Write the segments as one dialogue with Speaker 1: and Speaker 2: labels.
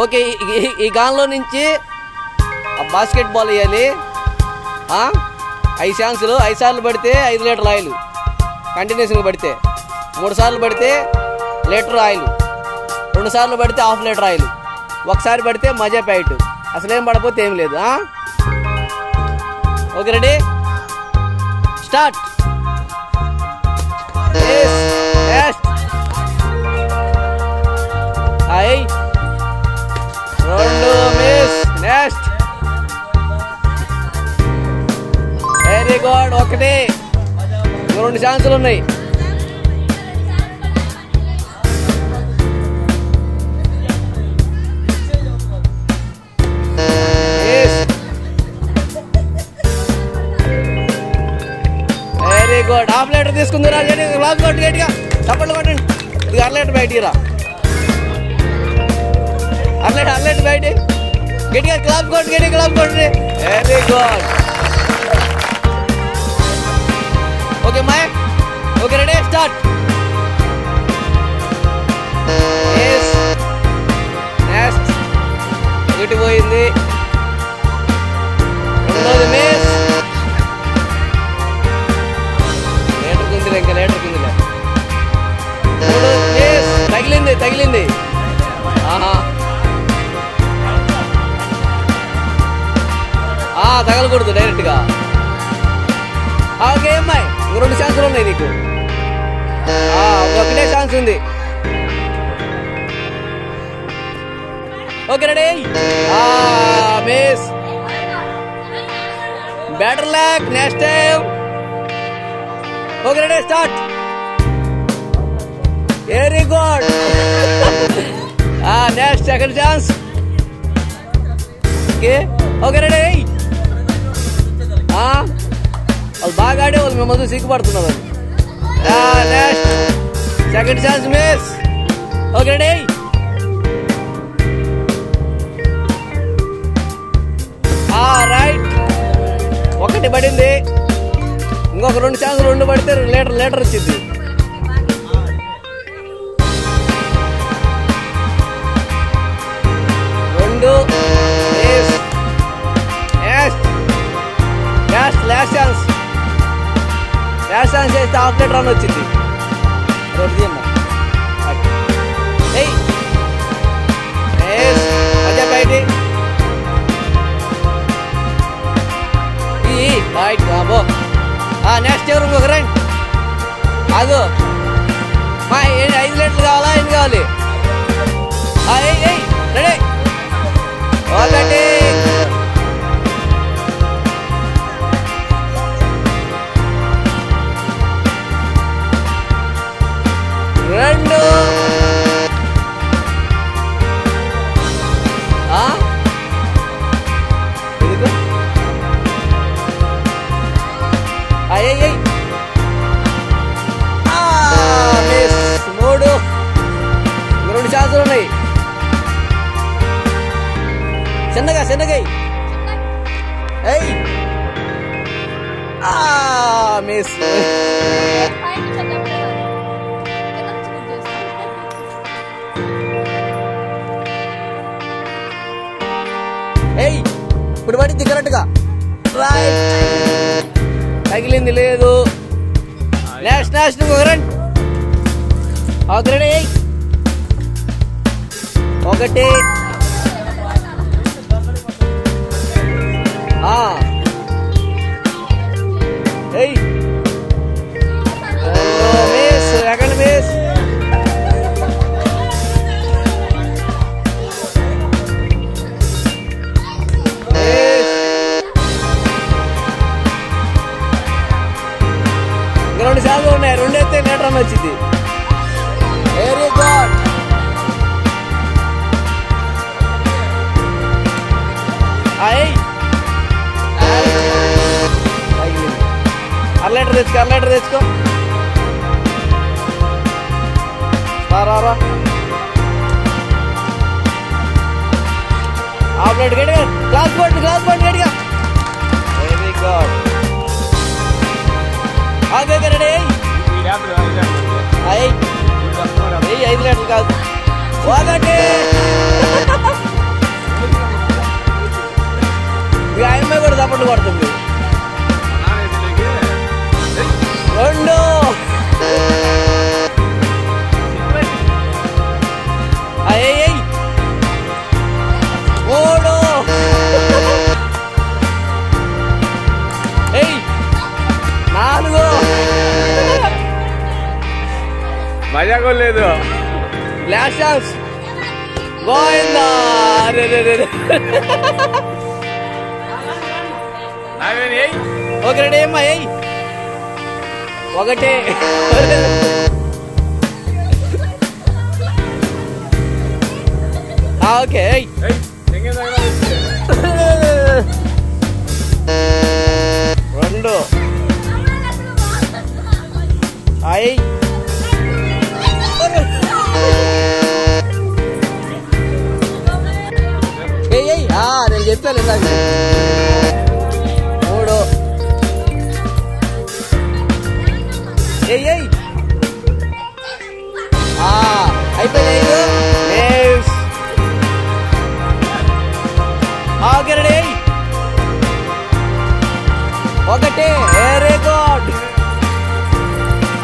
Speaker 1: Okay, ఈ గాన్లో నుంచి basket ball వేయాలి. 5 ఛాన్సులు, 5 సార్లు పడితే 5 లీటర్ల ఆయిల్ కంటిన్యూస్గా పడితే, 3 సార్లు పడితే లీటర్ ఆయిల్, 2 సార్లు పడితే ½ లీటర్ ఆయిల్, ఒకసారి పడితే మజా ప్యాకెట్. అసలేం పడపోతే ఏం లేదు. Okay, ready, start. అయ్యి 2 మిస్. నెక్స్ట్. Very good. 1. 2 ఛాన్సులు ఉన్నాయి. Very good. ½ లీటర్ తీసుకుందిరా. గ్లాస్ కొట్టి గట్టిగా చప్పట్లు కొట్టండి. ఇది 1/2 లీటర్ బయటికి రా. 1/2 లీటర్ బయట గట్టిగా క్లాప్ కొట్టి, గట్టిగా క్లాప్ కొట్టి. Very good. Okay Maya. Okay, ready, start. Next. ఒకటి పోయింది. 2ది మిస్. లీటర్ కుందిలే, ఇంకా లీటర్ కుందిలే. 3 మిస్. తగిలింది. తగలకూడదు డైరెక్ట్గా. ఓకే అమ్మాయి, 2 ఛాన్సులు ఉన్నాయి నీకు. 1 ఛాన్స్ ఉంది. Okay, ready, miss. Better luck next time. Okay, ready, start. Very good. Next, second chance. Okay, ready. వాళ్ళు బాగా ఆడే వాళ్ళు మేము మొదలు సిగ్గుపడుతున్నారు. Next, second chance miss. Okay, ready. Right. 1 పడింది. ఇంకొక 2 ఛాన్సులు 2 పడితే లీటర్ వచ్చింది. లాస్ట్ ఛాన్స్ చేస్తే ½ లీటర్ రన్ వచ్చింది. మజా బయట. బాబో. నెక్స్ట్ ఎవరు? ఇంకొక రండి. అదో మా 5 లీటర్లు కావాలా? ఎన్ని కావాలి? రెడీ. 1. 2. మిస్. 3. 2 ఛాన్సులు ఉన్నాయి. చిన్నగా మిస్. ఇప్పుడు పడింది కరెక్ట్గా. రైట్. తగిలింది లేదు. నెక్స్ట్ ఇంకొక రండి. Okay, ready. 1. Miss. Second miss. ఇంకా 2 ఛాన్సులు ఉన్నాయి. 2 అయితే లీటర్ రన్ వచ్చింది. Very good. అర లీటర్ తెచ్చుకో. రా. ½ లీటర్ గట్టిగా గ్లాస్ పట్టు గట్టిగా. Very good. Okay, ready. 5 లీటర్లు కాదు. 1. మీ అమ్మాయి కూడా చప్పట్లు కొడుతుంది. 2 అయ్యి 3 4
Speaker 2: మజా కొలేదు.
Speaker 1: Last chance Govinda. Okay ready అమ్మా. 1 ఓకే 2 అయ్యి నేను చెప్పాను ఇందాక. 3 అయిపోయింది. 5 ఓకే రెడీ 1 వెరీ గుడ్.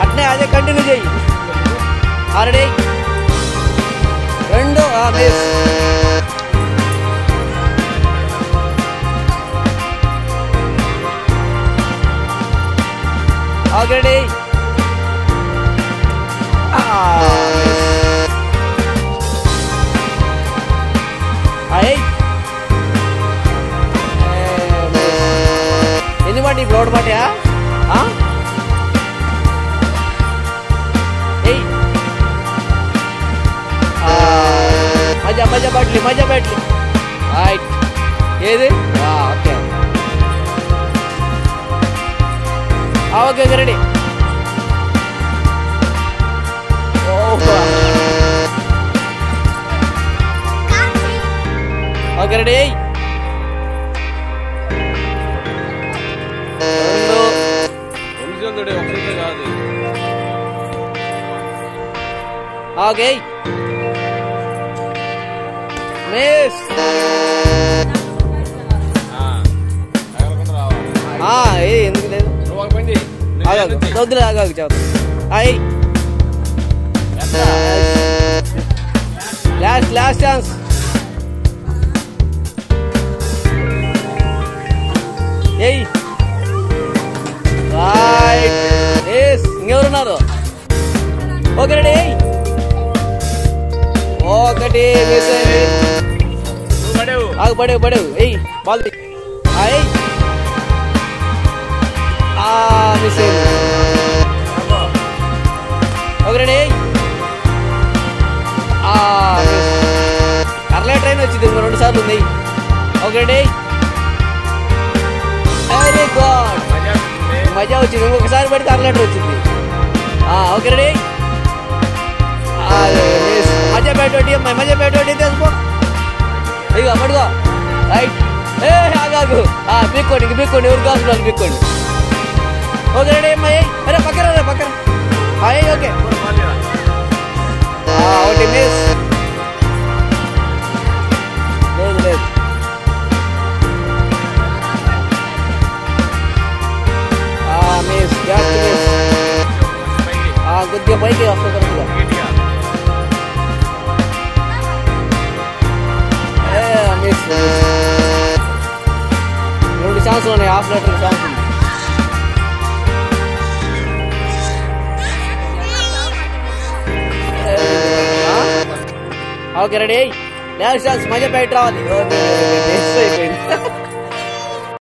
Speaker 1: అట్నే అదే కంటిన్యూ చెయ్యి. Ready 2 miss. ఓకే రెడీ 8 ఎన్ని పాటి ఇప్పుడు 1 పాటియా? 8 మజా పెట్టలి. రైట్ ఏది? Okay okay ready. Okay ready
Speaker 2: 2 కాదు.
Speaker 1: Okay miss. ఎందుకు లేదు వద్దులే ఆగాగు చదువు. Last chance. రైట్ ఇంకెవరున్నారు? ఓకే రెడీ 1 మిస్ అయింది. పడేవు బాల్ మిస్ అయింది. ఓకే రెడీ అర్లే ట్రైన్ వచ్చింది 2 సార్లు ఉంది. Okay ready very good. మజా వచ్చింది. ఇంకొకసారి పడితే అర్లేటర్ వచ్చింది. ఓకే రెడీ మజా పెట్టోటి అమ్మాయి మజా పెట్టోటి తెలుసుకో. ఇక పడుకో. రైట్ ఆగాగు. పీక్కోండి ఎవరు కాసు వాళ్ళు పీక్కోండి. ఓకే రెడీ అమ్మాయి. అరే పక్కన ఓకే 1 మిస్. లేదు మిస్. జాగ్రత్త మిస్. కొద్దిగా పైకి వస్తుంది కరెక్ట్గా. మిస్. 2 ఛాన్సులు ఉన్నాయి. హాఫ్ లీటర్ ఛాన్స్ ఉంది. ఓకే రెడీ లాస్ట్ ఛాన్స్ మజా బయట రావాలి. అయిపోయింది.